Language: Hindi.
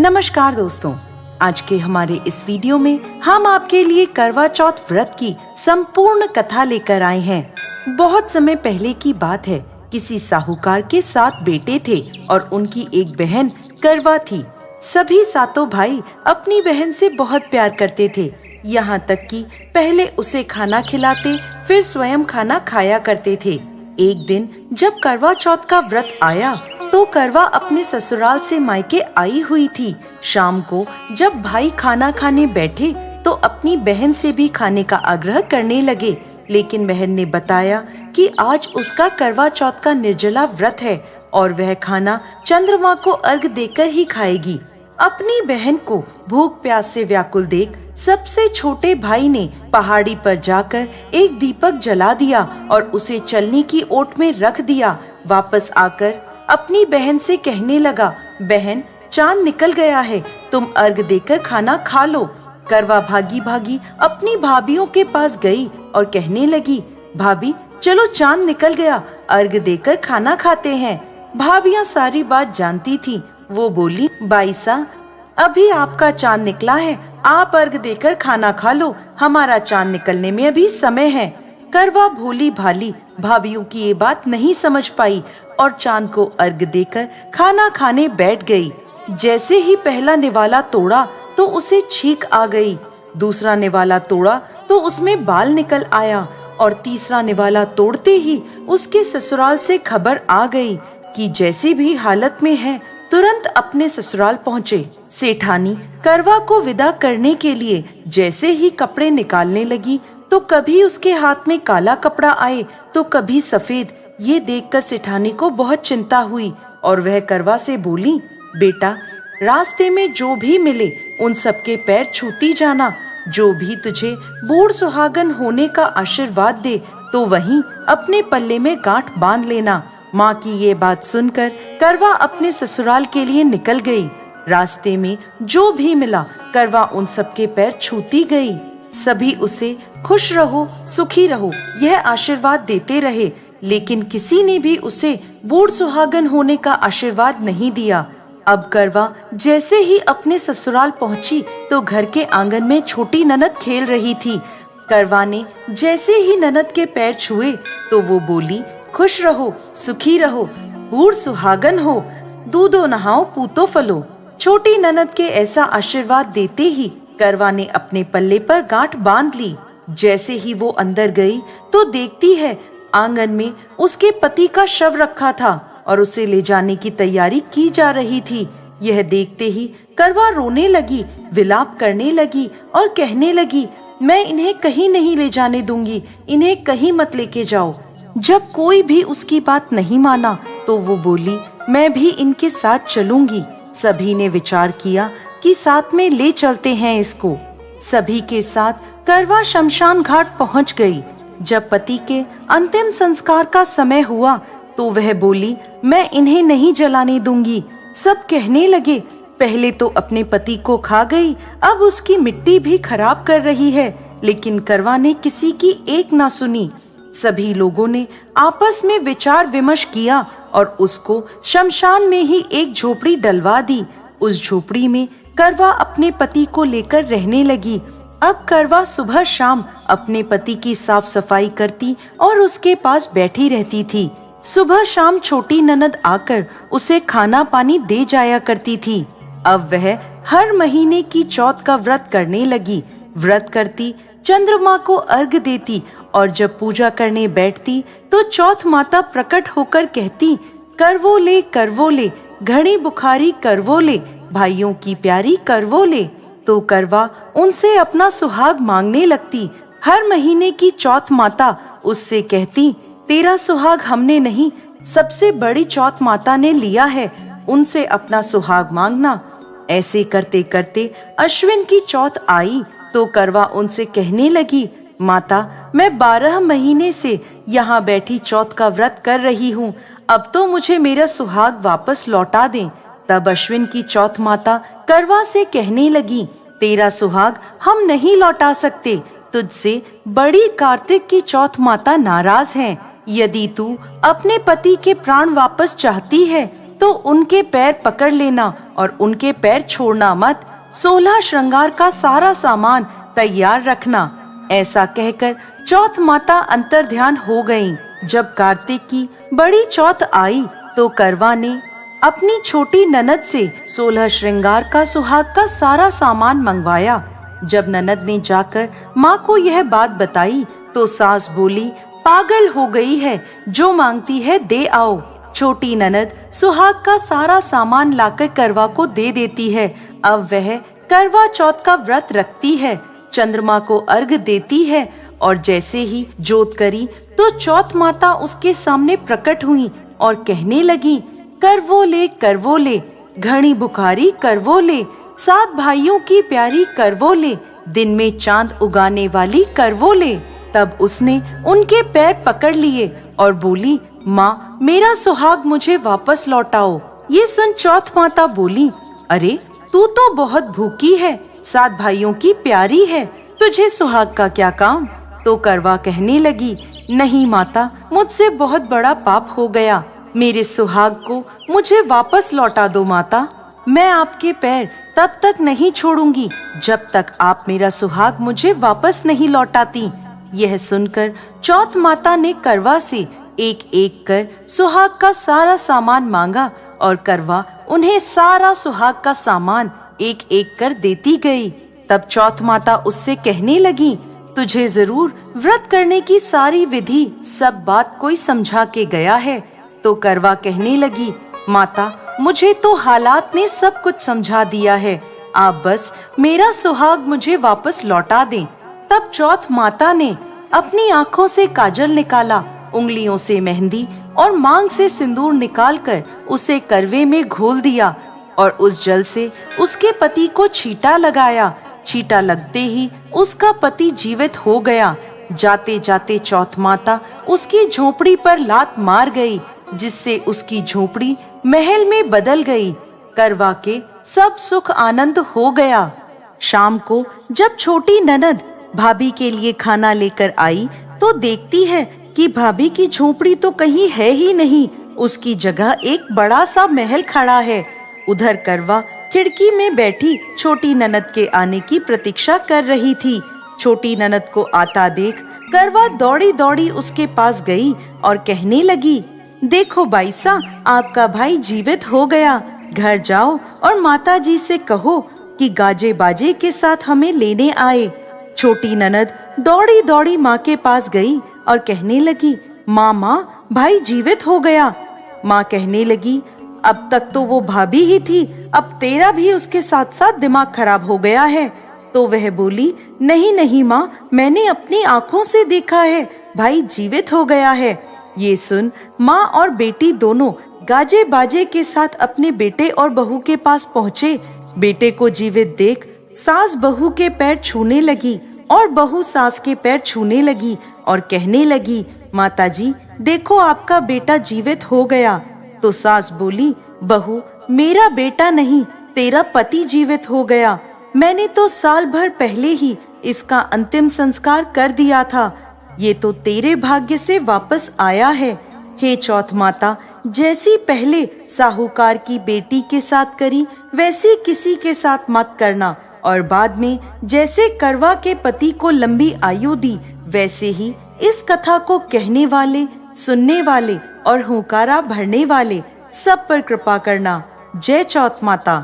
नमस्कार दोस्तों, आज के हमारे इस वीडियो में हम आपके लिए करवा चौथ व्रत की संपूर्ण कथा लेकर आए हैं। बहुत समय पहले की बात है। किसी साहूकार के 7 बेटे थे और उनकी एक बहन करवा थी। सभी सातों भाई अपनी बहन से बहुत प्यार करते थे, यहाँ तक कि पहले उसे खाना खिलाते फिर स्वयं खाना खाया करते थे। एक दिन जब करवा चौथ का व्रत आया तो करवा अपने ससुराल से मायके आई हुई थी। शाम को जब भाई खाना खाने बैठे तो अपनी बहन से भी खाने का आग्रह करने लगे, लेकिन बहन ने बताया कि आज उसका करवा चौथ का निर्जला व्रत है और वह खाना चंद्रमा को अर्घ देकर ही खाएगी। अपनी बहन को भूख प्यास से व्याकुल देख सबसे छोटे भाई ने पहाड़ी पर जाकर एक दीपक जला दिया और उसे चलनी की ओट में रख दिया। वापस आकर अपनी बहन से कहने लगा, बहन चांद निकल गया है, तुम अर्घ देकर खाना खा लो। करवा भागी भागी अपनी भाभियों के पास गई और कहने लगी, भाभी चलो चांद निकल गया, अर्घ देकर खाना खाते हैं। भाभियां सारी बात जानती थी। वो बोली, बाईसा अभी आपका चांद निकला है, आप अर्घ देकर खाना खा लो, हमारा चांद निकलने में अभी समय है। करवा भोली भाली भाभियों की ये बात नहीं समझ पाई और चांद को अर्घ देकर खाना खाने बैठ गई। जैसे ही पहला निवाला तोड़ा तो उसे छींक आ गई, दूसरा निवाला तोड़ा तो उसमें बाल निकल आया और तीसरा निवाला तोड़ते ही उसके ससुराल से खबर आ गई कि जैसी भी हालत में है तुरंत अपने ससुराल पहुँचे। सेठानी करवा को विदा करने के लिए जैसे ही कपड़े निकालने लगी तो कभी उसके हाथ में काला कपड़ा आए तो कभी सफेद। ये देखकर सेठानी को बहुत चिंता हुई और वह करवा से बोली, बेटा रास्ते में जो भी मिले उन सबके पैर छूती जाना, जो भी तुझे बूढ़ सुहागन होने का आशीर्वाद दे तो वहीं अपने पल्ले में गांठ बांध लेना। माँ की ये बात सुनकर करवा अपने ससुराल के लिए निकल गई। रास्ते में जो भी मिला करवा उन सबके पैर छूती गई। सभी उसे खुश रहो सुखी रहो यह आशीर्वाद देते रहे, लेकिन किसी ने भी उसे बूढ़ सुहागन होने का आशीर्वाद नहीं दिया। अब करवा जैसे ही अपने ससुराल पहुंची तो घर के आंगन में छोटी ननद खेल रही थी। करवा ने जैसे ही ननद के पैर छुए तो वो बोली, खुश रहो सुखी रहो बूढ़ सुहागन हो, दूधो नहाओ पूतो फलो। छोटी ननद के ऐसा आशीर्वाद देते ही करवा ने अपने पल्ले पर गांठ बांध ली। जैसे ही वो अंदर गई तो देखती है आंगन में उसके पति का शव रखा था और उसे ले जाने की तैयारी की जा रही थी। यह देखते ही करवा रोने लगी, विलाप करने लगी और कहने लगी, मैं इन्हें कहीं नहीं ले जाने दूंगी, इन्हें कहीं मत लेके जाओ। जब कोई भी उसकी बात नहीं माना तो वो बोली, मैं भी इनके साथ चलूंगी। सभी ने विचार किया कि साथ में ले चलते हैं इसको। सभी के साथ करवा शमशान घाट पहुंच गई। जब पति के अंतिम संस्कार का समय हुआ तो वह बोली, मैं इन्हें नहीं जलाने दूंगी। सब कहने लगे, पहले तो अपने पति को खा गई, अब उसकी मिट्टी भी खराब कर रही है, लेकिन करवा ने किसी की एक ना सुनी। सभी लोगों ने आपस में विचार विमर्श किया और उसको शमशान में ही एक झोपड़ी डलवा दी। उस झोपड़ी में करवा अपने पति को लेकर रहने लगी। अब करवा सुबह शाम अपने पति की साफ सफाई करती और उसके पास बैठी रहती थी। सुबह शाम छोटी ननद आकर उसे खाना पानी दे जाया करती थी। अब वह हर महीने की चौथ का व्रत करने लगी। व्रत करती, चंद्रमा को अर्घ देती और जब पूजा करने बैठती तो चौथ माता प्रकट होकर कहती, करवो ले घड़ी बुखारी करवो ले, भाइयों की प्यारी करवो ले। तो करवा उनसे अपना सुहाग मांगने लगती। हर महीने की चौथ माता उससे कहती, तेरा सुहाग हमने नहीं, सबसे बड़ी चौथ माता ने लिया है, उनसे अपना सुहाग मांगना। ऐसे करते करते अश्विन की चौथ आई तो करवा उनसे कहने लगी, माता मैं 12 महीने से यहाँ बैठी चौथ का व्रत कर रही हूँ, अब तो मुझे मेरा सुहाग वापस लौटा दें। तब अश्विन की चौथ माता करवा से कहने लगी, तेरा सुहाग हम नहीं लौटा सकते, तुझसे बड़ी कार्तिक की चौथ माता नाराज है। यदि तू अपने पति के प्राण वापस चाहती है तो उनके पैर पकड़ लेना और उनके पैर छोड़ना मत। 16 श्रृंगार का सारा सामान तैयार रखना। ऐसा कहकर चौथ माता अंतर्ध्यान हो गईं। जब कार्तिक की बड़ी चौथ आई तो करवा ने अपनी छोटी ननद से 16 श्रृंगार का सुहाग का सारा सामान मंगवाया। जब ननद ने जाकर माँ को यह बात बताई तो सास बोली, पागल हो गई है, जो मांगती है दे आओ। छोटी ननद सुहाग का सारा सामान लाकर करवा को दे देती है। अब वह करवा चौथ का व्रत रखती है, चंद्रमा को अर्घ देती है और जैसे ही जोत करी तो चौथ माता उसके सामने प्रकट हुई और कहने लगी, करवो ले, घनी बुखारी करवो ले, 7 भाइयों की प्यारी करवो ले, दिन में चांद उगाने वाली करवो ले। तब उसने उनके पैर पकड़ लिए और बोली, माँ मेरा सुहाग मुझे वापस लौटाओ। ये सुन चौथ माता बोली, अरे तू तो बहुत भूखी है, 7 भाइयों की प्यारी है, तुझे सुहाग का क्या काम। तो करवा कहने लगी, नहीं माता, मुझसे बहुत बड़ा पाप हो गया, मेरे सुहाग को मुझे वापस लौटा दो माता। मैं आपके पैर तब तक नहीं छोड़ूंगी जब तक आप मेरा सुहाग मुझे वापस नहीं लौटाती। यह सुनकर चौथ माता ने करवा से एक एक कर सुहाग का सारा सामान मांगा और करवा उन्हें सारा सुहाग का सामान एक एक कर देती गई। तब चौथ माता उससे कहने लगी, तुझे जरूर व्रत करने की सारी विधि सब बात कोई समझा के गया है। तो करवा कहने लगी, माता मुझे तो हालात ने सब कुछ समझा दिया है, आप बस मेरा सुहाग मुझे वापस लौटा दें। तब चौथ माता ने अपनी आँखों से काजल निकाला, उंगलियों से मेहंदी और मांग से सिंदूर निकालकर उसे करवे में घोल दिया और उस जल से उसके पति को छींटा लगाया। छींटा लगते ही उसका पति जीवित हो गया। जाते जाते चौथ माता उसकी झोपड़ी पर लात मार गई, जिससे उसकी झोपड़ी महल में बदल गई। करवा के सब सुख आनंद हो गया। शाम को जब छोटी ननद भाभी के लिए खाना लेकर आई तो देखती है कि भाभी की झोपड़ी तो कहीं है ही नहीं, उसकी जगह एक बड़ा सा महल खड़ा है। उधर करवा खिड़की में बैठी छोटी ननद के आने की प्रतीक्षा कर रही थी। छोटी ननद को आता देख करवा दौड़ी दौड़ी उसके पास गई और कहने लगी, देखो बाईसा, आपका भाई जीवित हो गया। घर जाओ और माताजी से कहो कि गाजे बाजे के साथ हमें लेने आए। छोटी ननद दौड़ी दौड़ी माँ के पास गई और कहने लगी, माँ भाई जीवित हो गया। माँ कहने लगी, अब तक तो वो भाभी ही थी, अब तेरा भी उसके साथ साथ दिमाग खराब हो गया है। तो वह बोली, नहीं नहीं माँ, मैंने अपनी आँखों से देखा है, भाई जीवित हो गया है। ये सुन माँ और बेटी दोनों गाजे बाजे के साथ अपने बेटे और बहू के पास पहुँचे। बेटे को जीवित देख सास बहू के पैर छूने लगी और बहू सास के पैर छूने लगी और कहने लगी, माताजी देखो आपका बेटा जीवित हो गया। तो सास बोली, बहू मेरा बेटा नहीं, तेरा पति जीवित हो गया। मैंने तो साल भर पहले ही इसका अंतिम संस्कार कर दिया था। ये तो तेरे भाग्य से वापस आया है। हे चौथ माता, जैसी पहले साहूकार की बेटी के साथ करी वैसी किसी के साथ मत करना, और बाद में जैसे करवा के पति को लंबी आयु दी वैसे ही इस कथा को कहने वाले, सुनने वाले और हुंकारा भरने वाले सब पर कृपा करना। जय चौथ माता।